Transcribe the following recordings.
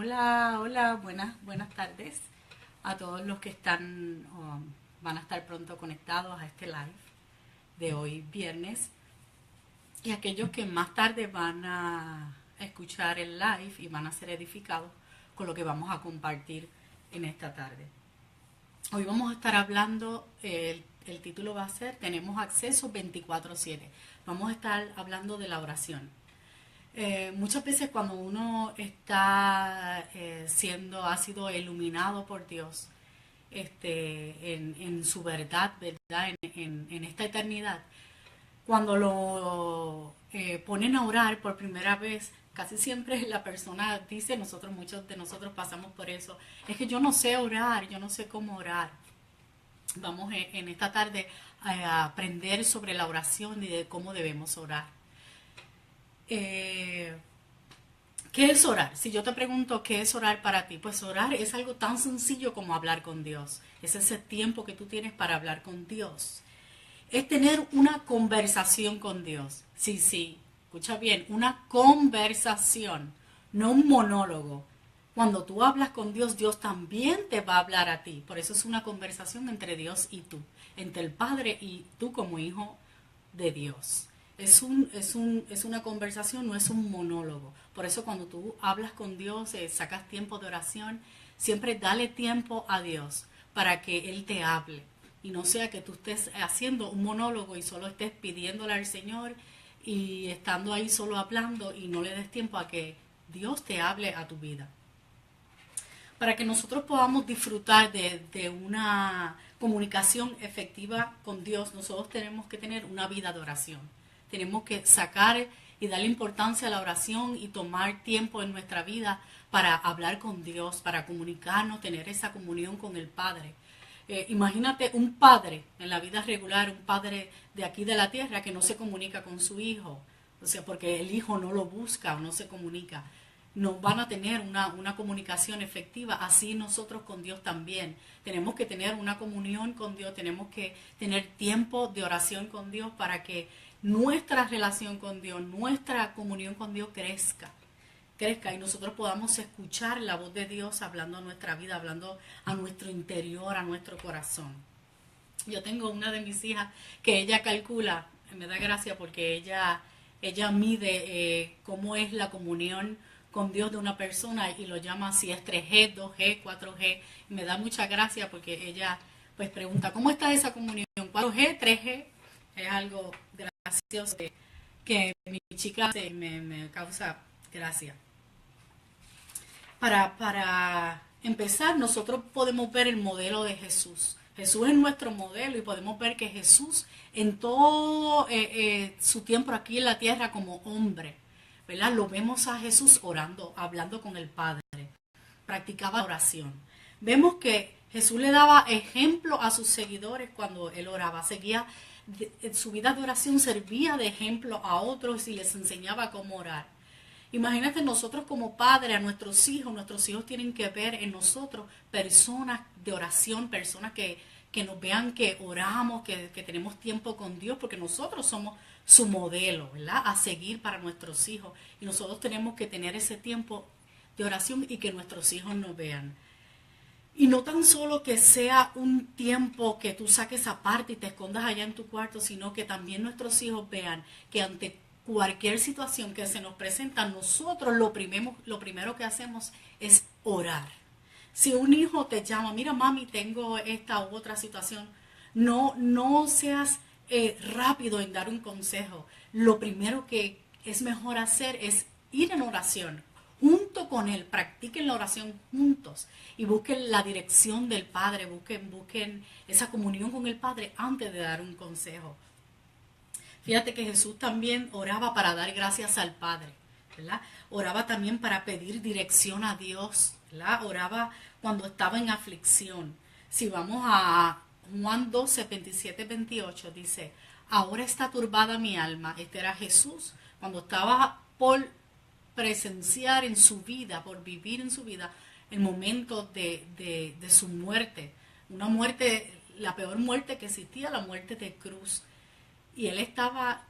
Hola, hola, buenas tardes a todos los que están van a estar pronto conectados a este live de hoy viernes y aquellos que más tarde van a escuchar el live y van a ser edificados con lo que vamos a compartir en esta tarde. Hoy vamos a estar hablando, el título va a ser Tenemos acceso 24/7. Vamos a estar hablando de la oración. Muchas veces cuando uno está ha sido iluminado por Dios en su verdad, ¿verdad? En esta eternidad, cuando lo ponen a orar por primera vez, casi siempre la persona dice, muchos de nosotros pasamos por eso, es que yo no sé orar, yo no sé cómo orar. Vamos en esta tarde a aprender sobre la oración y de cómo debemos orar. Eh, ¿Qué es orar? Si yo te pregunto qué es orar para ti, pues orar es algo tan sencillo como hablar con Dios. Es ese tiempo que tú tienes para hablar con Dios. Es tener una conversación con Dios. Sí, sí, escucha bien, una conversación, no un monólogo. Cuando tú hablas con Dios, Dios también te va a hablar a ti. Por eso es una conversación entre Dios y tú, entre el Padre y tú como hijo de Dios. Es una conversación, no es un monólogo. Por eso cuando tú hablas con Dios, sacas tiempo de oración, siempre dale tiempo a Dios para que Él te hable. Y no sea que tú estés haciendo un monólogo y solo estés pidiéndole al Señor y estando ahí solo hablando y no le des tiempo a que Dios te hable a tu vida. Para que nosotros podamos disfrutar de una comunicación efectiva con Dios, nosotros tenemos que tener una vida de oración. Tenemos que sacar y darle importancia a la oración y tomar tiempo en nuestra vida para hablar con Dios, para comunicarnos, tener esa comunión con el Padre. Imagínate un padre en la vida regular, un padre de aquí de la tierra que no se comunica con su hijo, o sea, porque el hijo no lo busca o no se comunica. No van a tener una comunicación efectiva, así nosotros con Dios también. Tenemos que tener una comunión con Dios, tenemos que tener tiempo de oración con Dios para que nuestra relación con Dios, nuestra comunión con Dios crezca y nosotros podamos escuchar la voz de Dios hablando a nuestra vida, hablando a nuestro interior, a nuestro corazón. Yo tengo una de mis hijas que ella calcula, me da gracia porque ella mide cómo es la comunión con Dios de una persona y lo llama si es 3G, 2G, 4G. Y me da mucha gracia porque ella pues pregunta, ¿cómo está esa comunión? ¿4G, 3G? Es algo gracioso que mi chica me causa gracia. Para empezar, nosotros podemos ver el modelo de Jesús. Jesús es nuestro modelo y podemos ver que Jesús en todo su tiempo aquí en la tierra como hombre, ¿verdad? Lo vemos a Jesús orando, hablando con el Padre, practicaba oración. Vemos que Jesús le daba ejemplo a sus seguidores cuando él oraba, su vida de oración servía de ejemplo a otros y les enseñaba cómo orar. Imagínate nosotros como padres, a nuestros hijos tienen que ver en nosotros personas de oración, personas que nos vean que oramos, que tenemos tiempo con Dios, porque nosotros somos su modelo, ¿verdad? A seguir para nuestros hijos. Y nosotros tenemos que tener ese tiempo de oración y que nuestros hijos nos vean. Y no tan solo que sea un tiempo que tú saques aparte y te escondas allá en tu cuarto, sino que también nuestros hijos vean que ante cualquier situación que se nos presenta, nosotros lo primero que hacemos es orar. Si un hijo te llama, mira mami, tengo esta u otra situación, no seas rápido en dar un consejo. Lo primero que es mejor hacer es ir en oración junto con él, practiquen la oración juntos y busquen la dirección del Padre, busquen esa comunión con el Padre antes de dar un consejo. Fíjate que Jesús también oraba para dar gracias al Padre, ¿verdad? Oraba también para pedir dirección a Dios, ¿verdad? Oraba cuando estaba en aflicción. Si vamos a Juan 12, 27, 28, dice, ahora está turbada mi alma. Este era Jesús cuando estaba por presenciar en su vida, por vivir en su vida, el momento de su muerte. Una muerte, la peor muerte que existía, la muerte de cruz. Y él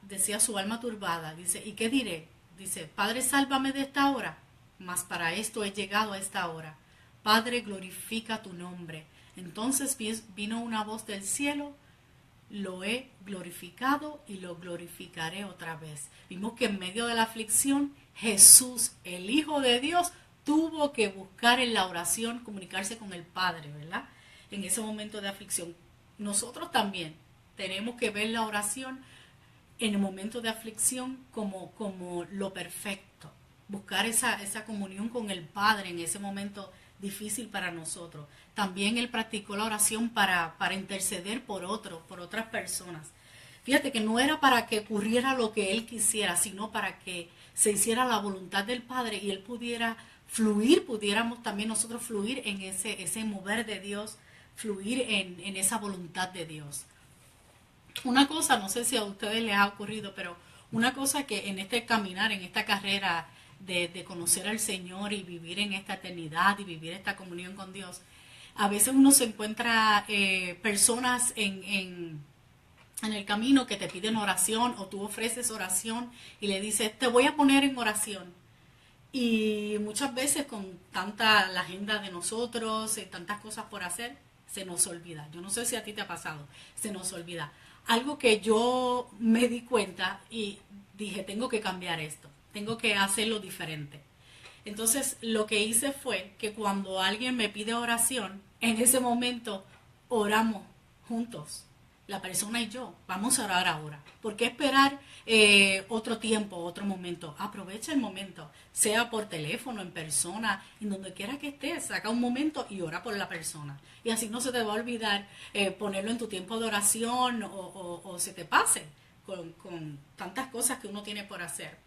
decía su alma turbada, dice, ¿y qué diré? Dice, Padre, sálvame de esta hora. mas para esto he llegado a esta hora. Padre, glorifica tu nombre. Entonces vino una voz del cielo, lo he glorificado y lo glorificaré otra vez. Vimos que en medio de la aflicción, Jesús, el Hijo de Dios, tuvo que buscar en la oración comunicarse con el Padre, ¿verdad? En ese momento de aflicción. Nosotros también tenemos que ver la oración en el momento de aflicción como lo perfecto. Buscar esa comunión con el Padre en ese momento difícil para nosotros. También él practicó la oración para interceder por otras personas. Fíjate que no era para que ocurriera lo que él quisiera, sino para que se hiciera la voluntad del Padre y él pudiera fluir, pudiéramos también nosotros fluir en ese mover de Dios, fluir en esa voluntad de Dios. Una cosa, no sé si a ustedes les ha ocurrido, pero una cosa que en este caminar, en esta carrera de conocer al Señor y vivir en esta eternidad y vivir esta comunión con Dios, a veces uno se encuentra personas en el camino que te piden oración o tú ofreces oración y le dices, te voy a poner en oración. Y muchas veces con tanta la agenda de nosotros, tantas cosas por hacer, se nos olvida. Yo no sé si a ti te ha pasado, se nos olvida. Algo que yo me di cuenta y dije, tengo que cambiar esto, tengo que hacerlo diferente. Entonces lo que hice fue que cuando alguien me pide oración, en ese momento oramos juntos. La persona y yo, vamos a orar ahora. ¿Por qué esperar otro tiempo, otro momento? Aprovecha el momento, sea por teléfono, en persona, en donde quiera que estés, saca un momento y ora por la persona. Y así no se te va a olvidar ponerlo en tu tiempo de oración o se te pase con tantas cosas que uno tiene por hacer.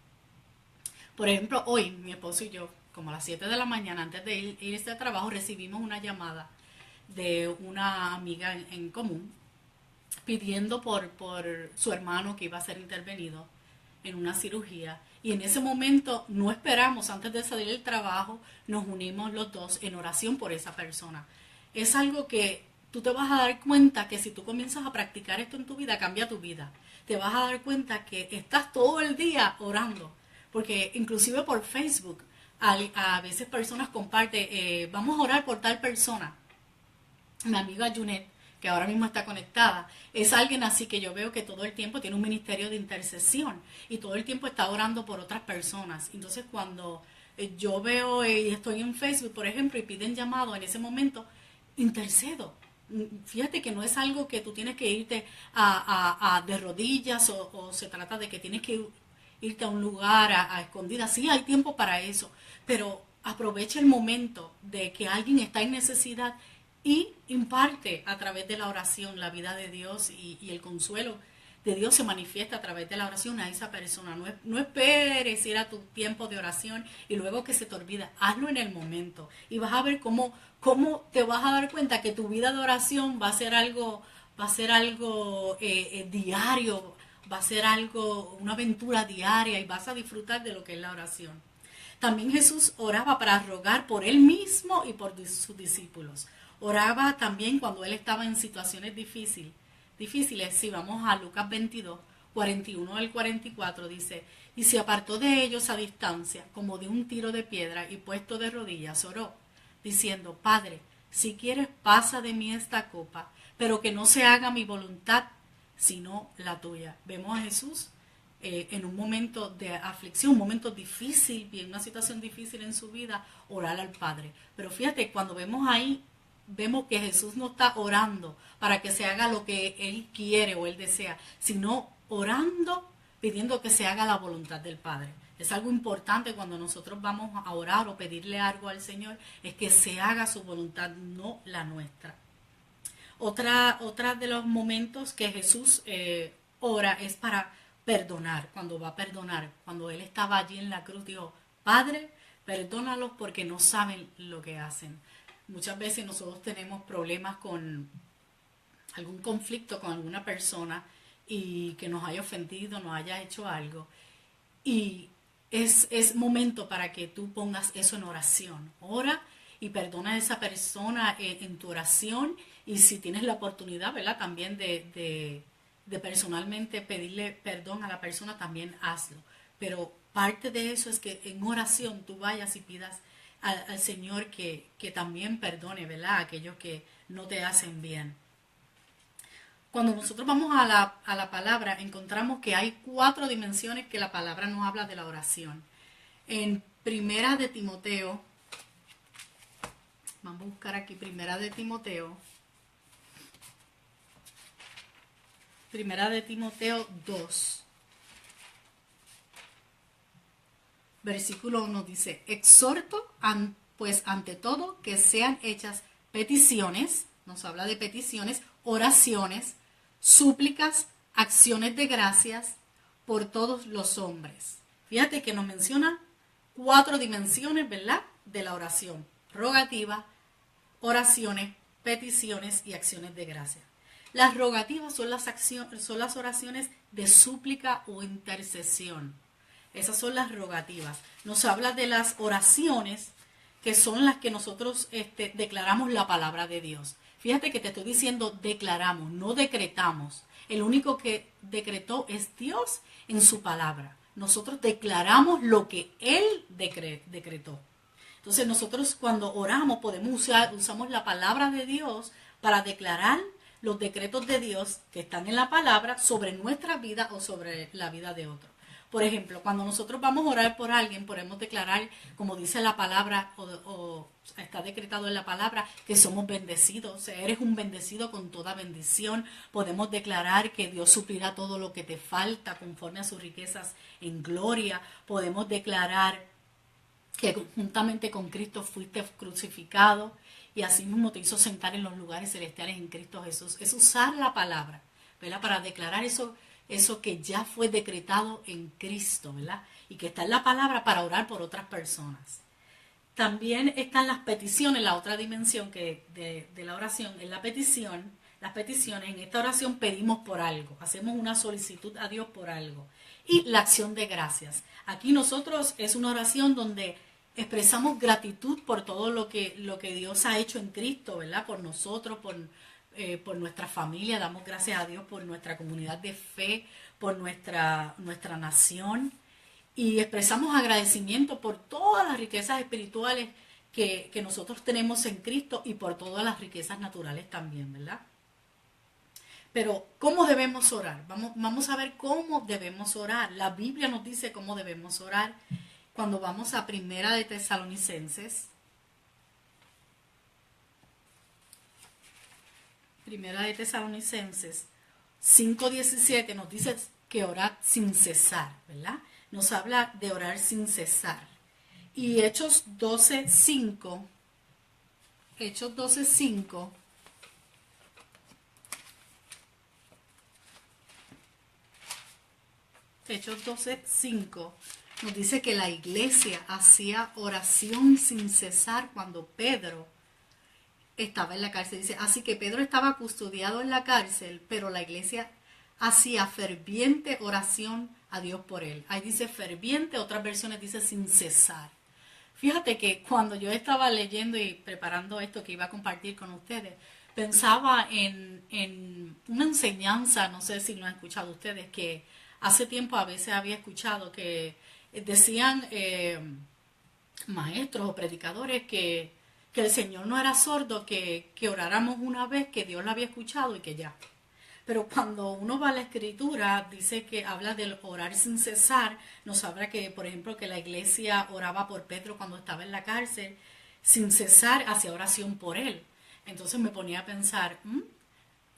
Por ejemplo, hoy mi esposo y yo, como a las 7 de la mañana, antes de irse a trabajo, recibimos una llamada de una amiga en común pidiendo por su hermano que iba a ser intervenido en una cirugía. Y en ese momento no esperamos, antes de salir del trabajo, nos unimos los dos en oración por esa persona. Es algo que tú te vas a dar cuenta que si tú comienzas a practicar esto en tu vida, cambia tu vida. Te vas a dar cuenta que estás todo el día orando. Porque inclusive por Facebook, a veces personas comparten, vamos a orar por tal persona. Mi amiga Junet, que ahora mismo está conectada, es alguien así que yo veo que todo el tiempo tiene un ministerio de intercesión y todo el tiempo está orando por otras personas. Entonces cuando yo veo y estoy en Facebook, por ejemplo, y piden llamado, en ese momento intercedo. Fíjate que no es algo que tú tienes que irte de rodillas o se trata de que tienes que irte a un lugar a escondidas. Sí, hay tiempo para eso, pero aprovecha el momento de que alguien está en necesidad y imparte a través de la oración la vida de Dios y el consuelo de Dios se manifiesta a través de la oración a esa persona. No esperes ir a tu tiempo de oración y luego que se te olvida. Hazlo en el momento y vas a ver cómo te vas a dar cuenta que tu vida de oración va a ser algo diario, va a ser algo, una aventura diaria y vas a disfrutar de lo que es la oración. También Jesús oraba para rogar por él mismo y por sus discípulos. Oraba también cuando él estaba en situaciones difíciles. Si vamos a Lucas 22, 41 al 44, dice, y se apartó de ellos a distancia, como de un tiro de piedra, y puesto de rodillas oró, diciendo, Padre, si quieres pasa de mí esta copa, pero que no se haga mi voluntad, sino la tuya. Vemos a Jesús en un momento de aflicción, un momento difícil, bien, una situación difícil en su vida, orar al Padre. Pero fíjate, cuando vemos ahí, vemos que Jesús no está orando para que se haga lo que Él quiere o Él desea, sino orando, pidiendo que se haga la voluntad del Padre. Es algo importante cuando nosotros vamos a orar o pedirle algo al Señor, es que se haga su voluntad, no la nuestra. Otra de los momentos que Jesús ora es para perdonar, cuando va a perdonar. Cuando Él estaba allí en la cruz, dijo, Padre, perdónalos porque no saben lo que hacen. Muchas veces nosotros tenemos problemas con algún conflicto con alguna persona y que nos haya ofendido, nos haya hecho algo. Y es momento para que tú pongas eso en oración. Ora y perdona a esa persona en tu oración. Y si tienes la oportunidad, ¿verdad? También de personalmente pedirle perdón a la persona, también hazlo. Pero parte de eso es que en oración tú vayas y pidas al Señor que también perdone, ¿verdad? Aquellos que no te hacen bien. Cuando nosotros vamos a la palabra, encontramos que hay 4 dimensiones que la palabra nos habla de la oración. En Primera de Timoteo, vamos a buscar aquí Primera de Timoteo 2, versículo 1 dice, exhorto pues ante todo que sean hechas peticiones, nos habla de peticiones, oraciones, súplicas, acciones de gracias por todos los hombres. Fíjate que nos menciona 4 dimensiones, ¿verdad?, de la oración: rogativa, oraciones, peticiones y acciones de gracia. Las rogativas son las oraciones de súplica o intercesión. Esas son las rogativas. Nos habla de las oraciones, que son las que nosotros declaramos la palabra de Dios. Fíjate que te estoy diciendo declaramos, no decretamos. El único que decretó es Dios en su palabra. Nosotros declaramos lo que Él decretó. Entonces nosotros cuando oramos usamos la palabra de Dios para declarar los decretos de Dios que están en la palabra sobre nuestra vida o sobre la vida de otro. Por ejemplo, cuando nosotros vamos a orar por alguien, podemos declarar, como dice la palabra, o está decretado en la palabra, que somos bendecidos. O sea, eres un bendecido con toda bendición. Podemos declarar que Dios suplirá todo lo que te falta conforme a sus riquezas en gloria. Podemos declarar que juntamente con Cristo fuiste crucificado y así mismo te hizo sentar en los lugares celestiales en Cristo Jesús. Es usar la palabra, ¿verdad?, para declarar eso que ya fue decretado en Cristo, ¿verdad?, y que está en la palabra para orar por otras personas. También están las peticiones, la otra dimensión de la oración es la petición. Las peticiones, en esta oración pedimos por algo, hacemos una solicitud a Dios por algo. Y la acción de gracias. Aquí nosotros es una oración donde expresamos gratitud por todo lo que Dios ha hecho en Cristo, ¿verdad?, por nosotros, por nuestra familia. Damos gracias a Dios por nuestra comunidad de fe, por nuestra nación, y expresamos agradecimiento por todas las riquezas espirituales que nosotros tenemos en Cristo y por todas las riquezas naturales también, ¿verdad? Pero, ¿cómo debemos orar? Vamos a ver cómo debemos orar. La Biblia nos dice cómo debemos orar. Cuando vamos a Primera de Tesalonicenses, Primera de Tesalonicenses 5:17 nos dice que orad sin cesar, ¿verdad? Nos habla de orar sin cesar. Y Hechos 12:5, Hechos 12:5 nos dice que la iglesia hacía oración sin cesar cuando Pedro estaba en la cárcel. Dice, así que Pedro estaba custodiado en la cárcel, pero la iglesia hacía ferviente oración a Dios por él. Ahí dice ferviente, otras versiones dice sin cesar. Fíjate que cuando yo estaba leyendo y preparando esto que iba a compartir con ustedes, pensaba en una enseñanza, no sé si lo han escuchado ustedes, que hace tiempo a veces había escuchado que decían maestros o predicadores que el Señor no era sordo, que oráramos una vez, que Dios lo había escuchado y que ya. Pero cuando uno va a la Escritura, dice que habla del orar sin cesar. Nos habla que, por ejemplo, que la iglesia oraba por Pedro cuando estaba en la cárcel, sin cesar hacía oración por él. Entonces me ponía a pensar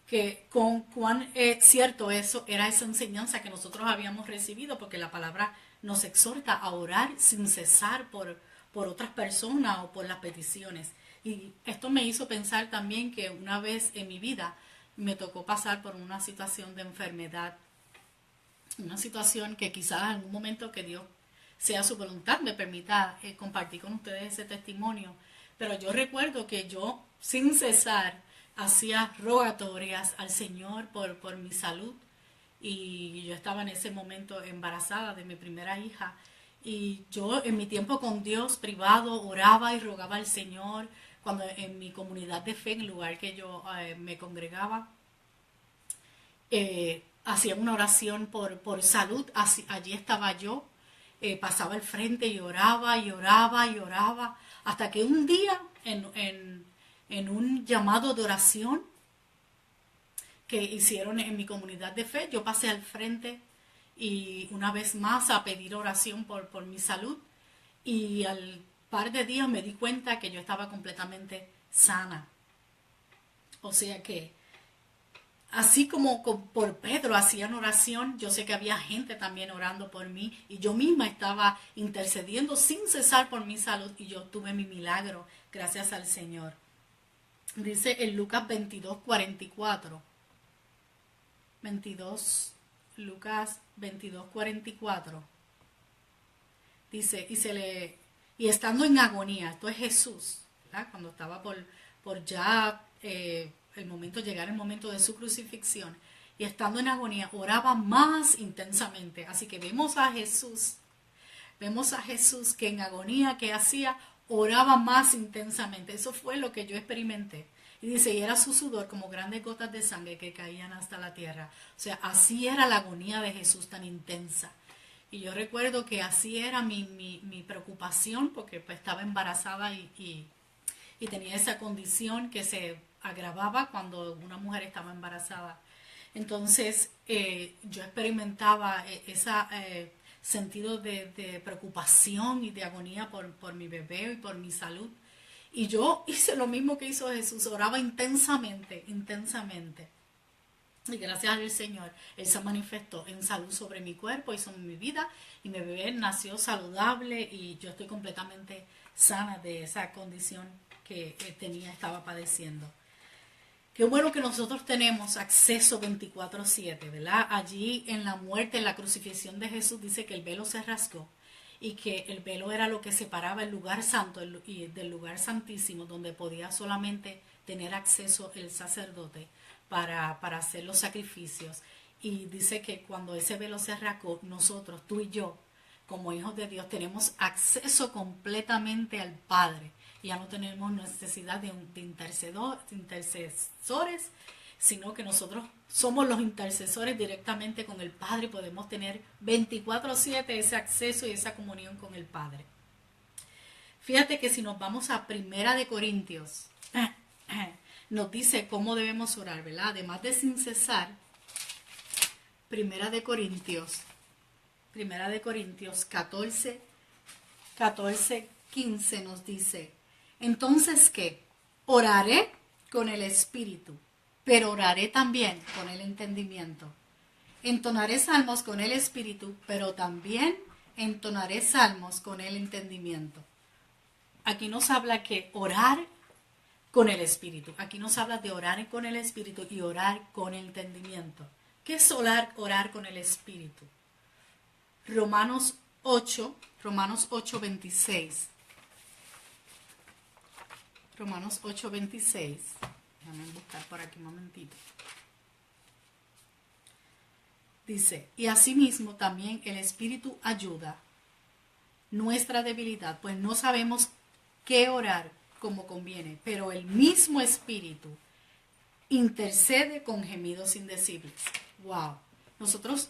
que con cuán cierto eso era esa enseñanza que nosotros habíamos recibido, porque la palabra nos exhorta a orar sin cesar por otras personas o por las peticiones. Y esto me hizo pensar también que una vez en mi vida me tocó pasar por una situación de enfermedad, una situación que quizás en algún momento que Dios sea su voluntad me permita compartir con ustedes ese testimonio. Pero yo recuerdo que yo sin cesar hacía rogatorias al Señor por mi salud, y yo estaba en ese momento embarazada de mi primera hija, y yo en mi tiempo con Dios privado oraba y rogaba al Señor. Cuando en mi comunidad de fe, en el lugar que yo me congregaba, hacía una oración por salud. Allí estaba yo pasaba al frente y oraba y oraba y oraba, hasta que un día en un llamado de oración que hicieron en mi comunidad de fe, yo pasé al frente y una vez más a pedir oración por mi salud, y al par de días me di cuenta que yo estaba completamente sana. O sea que así como por Pedro hacían oración, yo sé que había gente también orando por mí y yo misma estaba intercediendo sin cesar por mi salud y yo tuve mi milagro gracias al Señor. Dice en Lucas 22:44. Lucas 22:44. Dice, y estando en agonía, esto es Jesús, ¿verdad? Cuando estaba por ya llegar el momento de su crucifixión, y estando en agonía, oraba más intensamente. Así que vemos a Jesús que en agonía, que hacía, oraba más intensamente. Eso fue lo que yo experimenté. Y dice, y era su sudor como grandes gotas de sangre que caían hasta la tierra. O sea, así era la agonía de Jesús, tan intensa. Y yo recuerdo que así era mi preocupación, porque pues estaba embarazada y tenía esa condición que se agravaba cuando una mujer estaba embarazada. Entonces yo experimentaba ese sentido de preocupación y de agonía por mi bebé y por mi salud. Y yo hice lo mismo que hizo Jesús, oraba intensamente, intensamente. Y gracias al Señor, Él se manifestó en salud sobre mi cuerpo y sobre mi vida. Y mi bebé nació saludable y yo estoy completamente sana de esa condición que estaba padeciendo. Qué bueno que nosotros tenemos acceso 24/7, ¿verdad? Allí en la muerte, en la crucifixión de Jesús, dice que el velo se rasgó y que el velo era lo que separaba el lugar santo y del lugar santísimo, donde podía solamente tener acceso el sacerdote para hacer los sacrificios. Y dice que cuando ese velo se rasgó, nosotros, tú y yo, como hijos de Dios, tenemos acceso completamente al Padre. Ya no tenemos necesidad de intercesores, sino que nosotros somos los intercesores directamente con el Padre y podemos tener 24/7 ese acceso y esa comunión con el Padre. Fíjate que si nos vamos a Primera de Corintios, nos dice cómo debemos orar, ¿verdad? Además de sin cesar, Primera de Corintios 14:15 nos dice, entonces, ¿qué? Oraré con el espíritu, pero oraré también con el entendimiento. Entonaré salmos con el espíritu, pero también entonaré salmos con el entendimiento. Aquí nos habla que orar con el espíritu. Aquí nos habla de orar con el espíritu y orar con el entendimiento. ¿Qué es orar con el espíritu? Romanos 8:26. Romanos 8:26. Déjame buscar por aquí un momentito. Dice, y asimismo también el Espíritu ayuda nuestra debilidad, pues no sabemos qué orar como conviene, pero el mismo Espíritu intercede con gemidos indecibles. Wow. Nosotros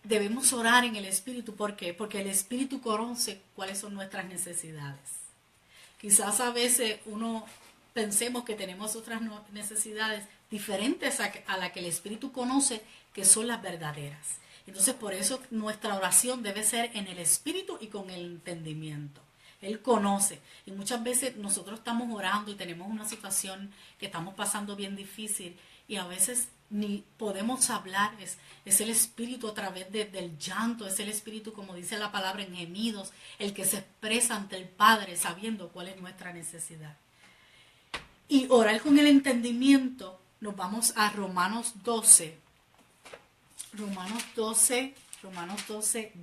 debemos orar en el Espíritu. ¿Por qué? Porque el Espíritu conoce cuáles son nuestras necesidades. Quizás a veces pensemos que tenemos otras necesidades diferentes a la que el Espíritu conoce, que son las verdaderas. Entonces, por eso nuestra oración debe ser en el Espíritu y con el entendimiento. Él conoce. Y muchas veces nosotros estamos orando y tenemos una situación que estamos pasando bien difícil y a veces ni podemos hablar. Es el Espíritu a través del llanto, es el Espíritu, como dice la palabra, en gemidos, el que se expresa ante el Padre sabiendo cuál es nuestra necesidad. Y orar con el entendimiento, nos vamos a Romanos 12,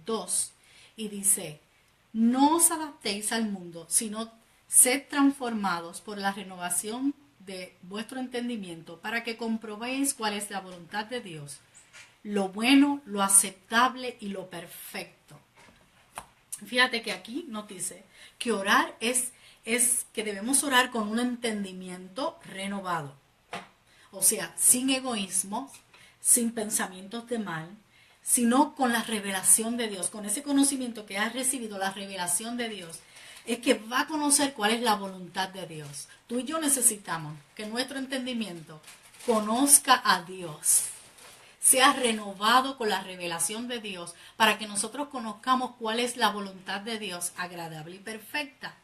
2, y dice, no os adaptéis al mundo, sino sed transformados por la renovación de vuestro entendimiento, para que comprobéis cuál es la voluntad de Dios, lo bueno, lo aceptable y lo perfecto. Fíjate que aquí nos dice que orar es que debemos orar con un entendimiento renovado. O sea, sin egoísmo, sin pensamientos de mal, sino con la revelación de Dios, con ese conocimiento que has recibido, la revelación de Dios, es que va a conocer cuál es la voluntad de Dios. Tú y yo necesitamos que nuestro entendimiento conozca a Dios, sea renovado con la revelación de Dios, para que nosotros conozcamos cuál es la voluntad de Dios, agradable y perfecta.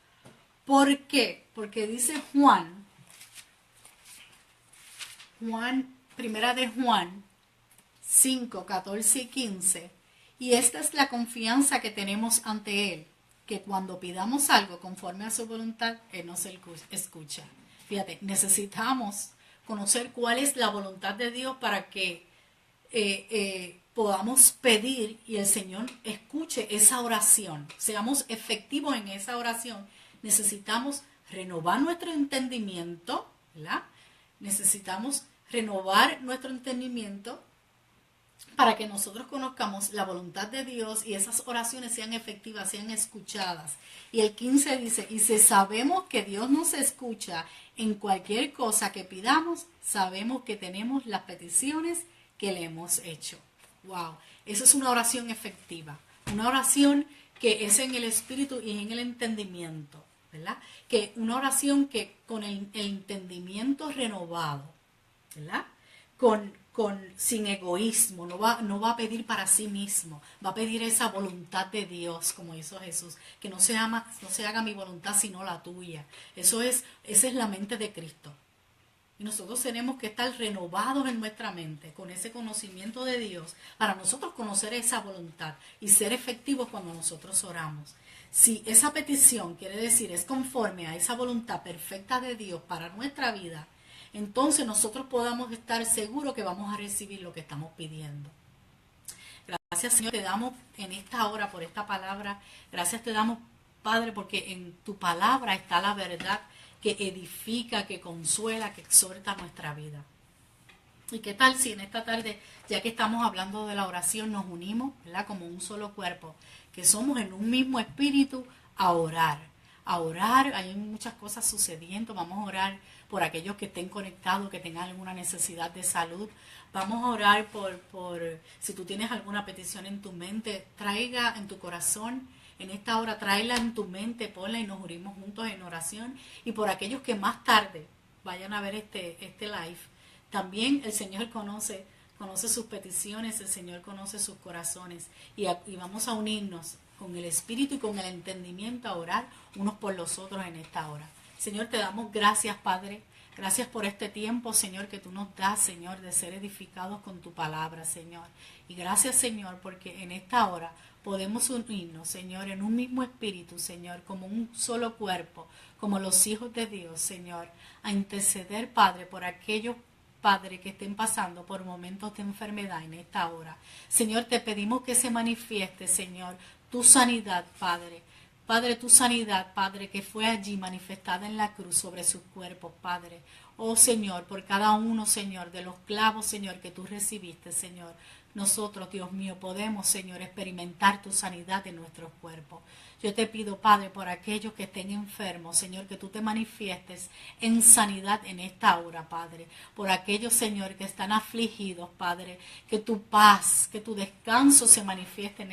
¿Por qué? Porque dice primera de Juan 5, 14 y 15, y esta es la confianza que tenemos ante Él, que cuando pidamos algo conforme a su voluntad, Él nos escucha. Fíjate, necesitamos conocer cuál es la voluntad de Dios para que podamos pedir y el Señor escuche esa oración, seamos efectivos en esa oración. Necesitamos renovar nuestro entendimiento, ¿verdad? Necesitamos renovar nuestro entendimiento para que nosotros conozcamos la voluntad de Dios y esas oraciones sean efectivas, sean escuchadas. Y el 15 dice, y si sabemos que Dios nos escucha en cualquier cosa que pidamos, sabemos que tenemos las peticiones que le hemos hecho. Wow, eso es una oración efectiva, una oración que es en el espíritu y en el entendimiento, ¿verdad? Que una oración que con el entendimiento renovado, ¿verdad? Sin egoísmo, no va a pedir para sí mismo, va a pedir esa voluntad de Dios, como hizo Jesús, que no se haga mi voluntad sino la tuya. Esa es la mente de Cristo. Y nosotros tenemos que estar renovados en nuestra mente con ese conocimiento de Dios para nosotros conocer esa voluntad y ser efectivos cuando nosotros oramos. Si esa petición quiere decir es conforme a esa voluntad perfecta de Dios para nuestra vida, entonces nosotros podamos estar seguros que vamos a recibir lo que estamos pidiendo. Gracias, Señor, te damos en esta hora por esta palabra. Gracias te damos, Padre, porque en tu palabra está la verdad que edifica, que consuela, que exhorta nuestra vida. ¿Y qué tal si en esta tarde, ya que estamos hablando de la oración, nos unimos, ¿verdad? Como un solo cuerpo, que somos en un mismo espíritu a orar? A orar, hay muchas cosas sucediendo. Vamos a orar por aquellos que estén conectados, que tengan alguna necesidad de salud. Vamos a orar por si tú tienes alguna petición en tu mente, traiga en tu corazón. En esta hora, tráela en tu mente, ponla y nos unimos juntos en oración. Y por aquellos que más tarde vayan a ver este live, también el Señor conoce sus peticiones, el Señor conoce sus corazones. Y vamos a unirnos con el Espíritu y con el entendimiento a orar unos por los otros en esta hora. Señor, te damos gracias, Padre. Gracias por este tiempo, Señor, que tú nos das, Señor, de ser edificados con tu palabra, Señor. Y gracias, Señor, porque en esta hora podemos unirnos, Señor, en un mismo espíritu, Señor, como un solo cuerpo, como los hijos de Dios, Señor, a interceder, Padre, por aquellos, Padre, que estén pasando por momentos de enfermedad en esta hora. Señor, te pedimos que se manifieste, Señor, tu sanidad, Padre. Padre, tu sanidad, Padre, que fue allí manifestada en la cruz sobre sus cuerpos, Padre. Oh, Señor, por cada uno, Señor, de los clavos, Señor, que tú recibiste, Señor. Nosotros, Dios mío, podemos, Señor, experimentar tu sanidad en nuestros cuerpos. Yo te pido, Padre, por aquellos que estén enfermos, Señor, que tú te manifiestes en sanidad en esta hora, Padre. Por aquellos, Señor, que están afligidos, Padre, que tu paz, que tu descanso se manifieste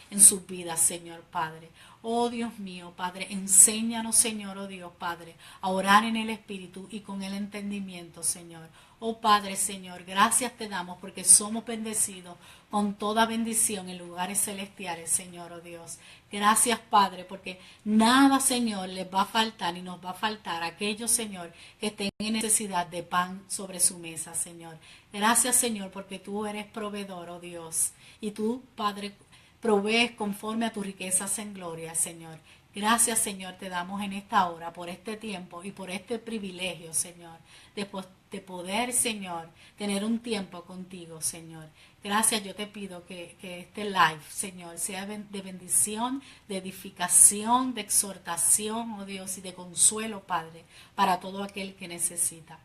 en sus vidas, Señor, Padre. Oh Dios mío, Padre, enséñanos, Señor, oh Dios, Padre, a orar en el Espíritu y con el entendimiento, Señor. Oh Padre, Señor, gracias te damos porque somos bendecidos con toda bendición en lugares celestiales, Señor, oh Dios. Gracias, Padre, porque nada, Señor, les va a faltar ni nos va a faltar a aquellos, Señor, que estén en necesidad de pan sobre su mesa, Señor. Gracias, Señor, porque tú eres proveedor, oh Dios. Y tú, Padre, provees conforme a tus riquezas en gloria, Señor. Gracias, Señor, te damos en esta hora por este tiempo y por este privilegio, Señor, de poder, Señor, tener un tiempo contigo, Señor. Gracias, yo te pido que este live, Señor, sea de bendición, de edificación, de exhortación, oh Dios, y de consuelo, Padre, para todo aquel que necesita.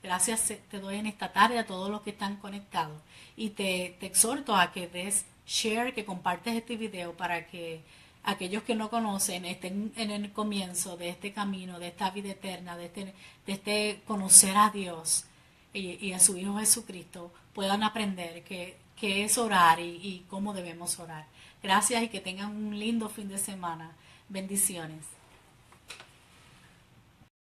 Gracias te doy en esta tarde a todos los que están conectados y te exhorto a que des share, que compartes este video para que aquellos que no conocen estén en el comienzo de este camino, de esta vida eterna, de este conocer a Dios y a su Hijo Jesucristo, puedan aprender que qué es orar y cómo debemos orar. Gracias y que tengan un lindo fin de semana. Bendiciones.